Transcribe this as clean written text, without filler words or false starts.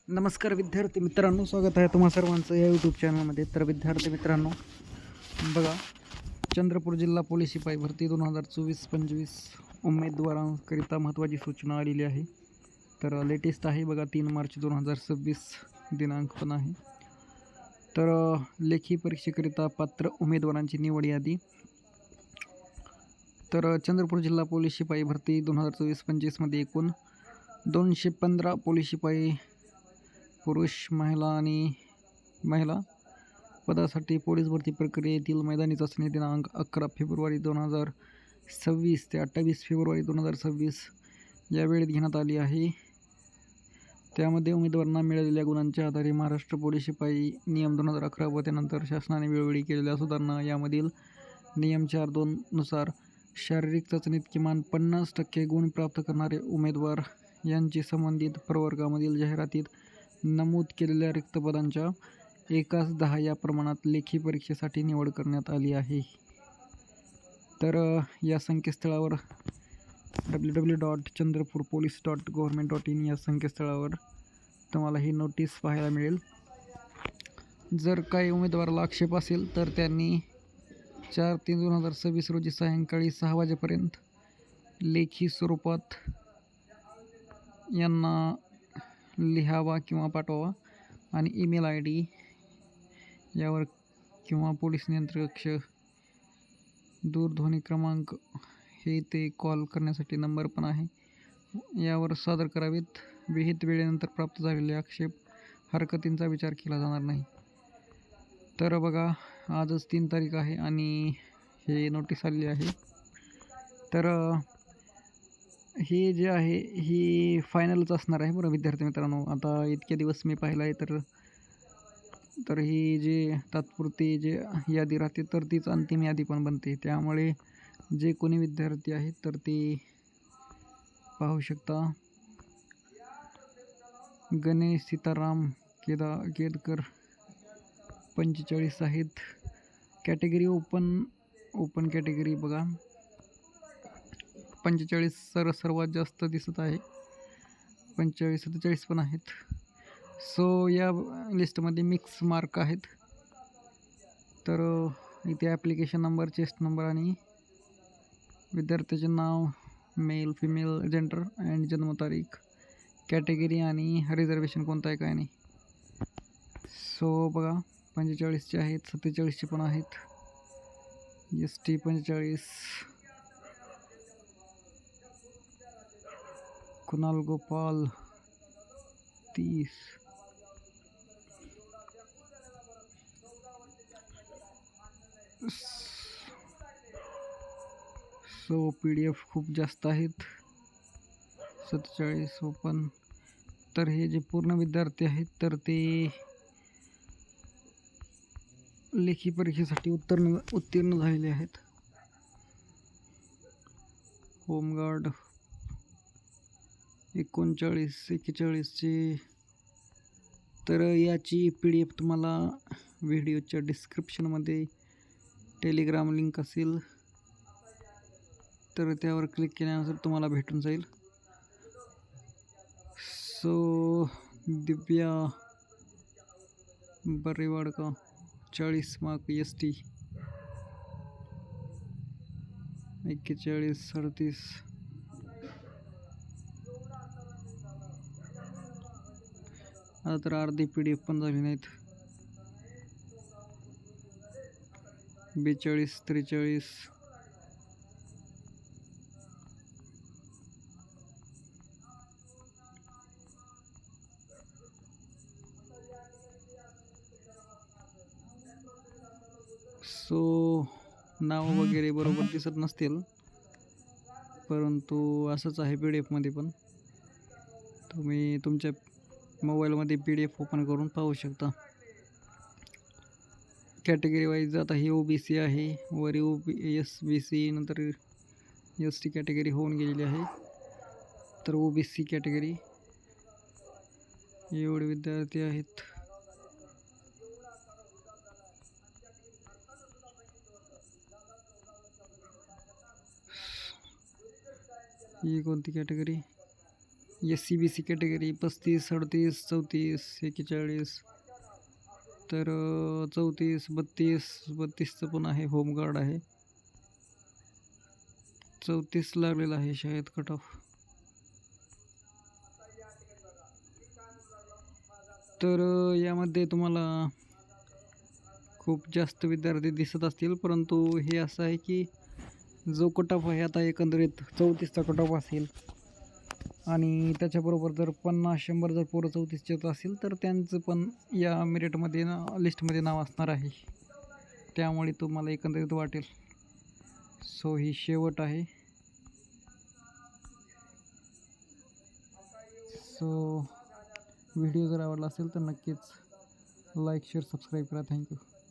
नमस्कार विद्यार्थी मित्रांनो, स्वागत आहे तुम्हा सर्वांचं या यूट्यूब चॅनलमध्ये. तर विद्यार्थी मित्रांनो, बघा, चंद्रपूर जिल्हा पोलीस शिपाई भरती 2024-25 उमेदवारांकरिता महत्त्वाची सूचना आलेली आहे. तर लेटेस्ट आहे बघा, 3 मार्च 2026 दिनांक पण आहे. तर लेखी परीक्षेकरिता पात्र उमेदवारांची निवड यादी. तर चंद्रपूर जिल्हा पोलीस शिपाई भरती 2024-25मध्ये एकूण 215 पोलीस शिपाई पुरुष, महिला पदासाठी पोलीस भरती प्रक्रियेतील मैदानी चाचणी दिनांक 11 फेब्रुवारी 2026 ते 28 फेब्रुवारी 2026 या वेळेत घेण्यात आली आहे. त्यामध्ये उमेदवारांना मिळालेल्या गुणांच्या आधारे महाराष्ट्र पोलीस शिपाई नियम 2011 व त्यानंतर शासनाने वेळोवेळी केलेल्या सुधारणा यामधील नियम 4(2) नुसार शारीरिक चाचणीत किमान 50% गुण प्राप्त करणारे उमेदवार यांची संबंधित प्रवर्गामधील जाहिरातीत नमूद केलेल्या रिक्त पदांच्या 1:10 या प्रमाणात लेखी परीक्षेसाठी निवड करण्यात आली आहे. तर या संकेतस्थळावर www.chandrapurpolice.government.in या संकेतस्थळावर तुम्हाला ही नोटीस पाहायला मिळेल. जर काही उमेदवाराला आक्षेप असेल तर त्यांनी 4/3/2026 रोजी सायंकाळी 6 वाजेपर्यंत लेखी स्वरूपात यांना लिहावा किंवा पाठवावा आणि ईमेल ID यावर किंवा पोलीस नियंत्रण कक्ष दूरध्वनी क्रमांक हे ते कॉल करण्यासाठी नंबर पण आहे, यावर सादर करावेत. विहित वेळेनंतर प्राप्त झालेले आक्षेप हरकतींचा विचार केला जाणार नाही. तर बघा, आजच 3 तारीख आहे आणि हे नोटीस आलेली आहे. तर हे जे आहे ही फायनलच असणार आहे बरं विद्यार्थी मित्रांनो. आता इतके दिवस मी पाहिलं आहे तर ही जे तात्पुरती जे यादी राहते तर तीच अंतिम यादी पण बनते. त्यामुळे जे कोणी विद्यार्थी आहेत तर ते पाहू शकता. गणेश सीताराम केदकर 45 आहेत. कॅटेगरी ओपन कॅटेगरी बघा 45 सर्वात जास्त दिसत आहे. 45-47 पण आहेत. सो या लिस्टमध्ये मिक्स मार्क आहेत. तर इथे ॲप्लिकेशन नंबर, चेस्ट नंबर आणि विद्यार्थ्याचे नाव, मेल फिमेल जेंडर अँड जन्मतारीख, कॅटेगरी आणि रिझर्वेशन कोणतं आहे काय नाही. सो बघा, 45चे आहेत, 47चे पण आहेत. ST 45, Kunal Gopal 30, so PDF खूप जास्त आहेत. 47 ओपन. तर हे जे पूर्ण विद्यार्थी आहेत तर ते लेखी परीक्षेसाठी उत्तीर्ण झालेले आहेत. होमगार्ड 39-41चे. तर याची PDF तुम्हाला व्हिडिओच्या डिस्क्रिप्शनमध्ये टेलिग्राम लिंक असेल तर त्यावर क्लिक केल्यानंतर तुम्हाला भेटून जाईल. सो दिव्या बरेवाडका 40 मार्क ST 41-38. आता तर अर्धी PDF पण झाली नाहीत. 42-43. सो नाव वगैरे बरोबर दिसत नसतील, परंतु असंच आहे PDF पण. तुम्ही तुमच्या मोबाईलमध्ये PDF ओपन करून पाहू शकता. कॅटेगरी वाईज आता ही OBC आहे, वरी SBC, नंतर ST कॅटेगरी होऊन गेलेली आहे. तर OBC कॅटेगरी एवढे विद्यार्थी आहेत. ही कोणती कॅटेगरी? SC BC category 35 38 34 41. तर 34 32चं पण आहे, होमगार्ड आहे. 34 लागलेला आहे शाळेत कट ऑफ. तर यामध्ये तुम्हाला खूप जास्त विद्यार्थी दिसत असतील, परंतु हे असं आहे की जो कट ऑफ आहे आता एकंदरीत 34चा कट ऑफ असेल आणि त्याच्याबरोबर जर 50-100 जर पोरं 34चे येत असेल तर त्यांचं पण या मेरिटमध्ये लिस्टमध्ये नाव असणार आहे. त्यामुळे तुम्हाला एकंदरीत वाटेल. सो ही शेवट आहे. सो व्हिडिओ जर आवडला असेल तर नक्कीच लाईक शेअर सबस्क्राईब करा. थँक्यू.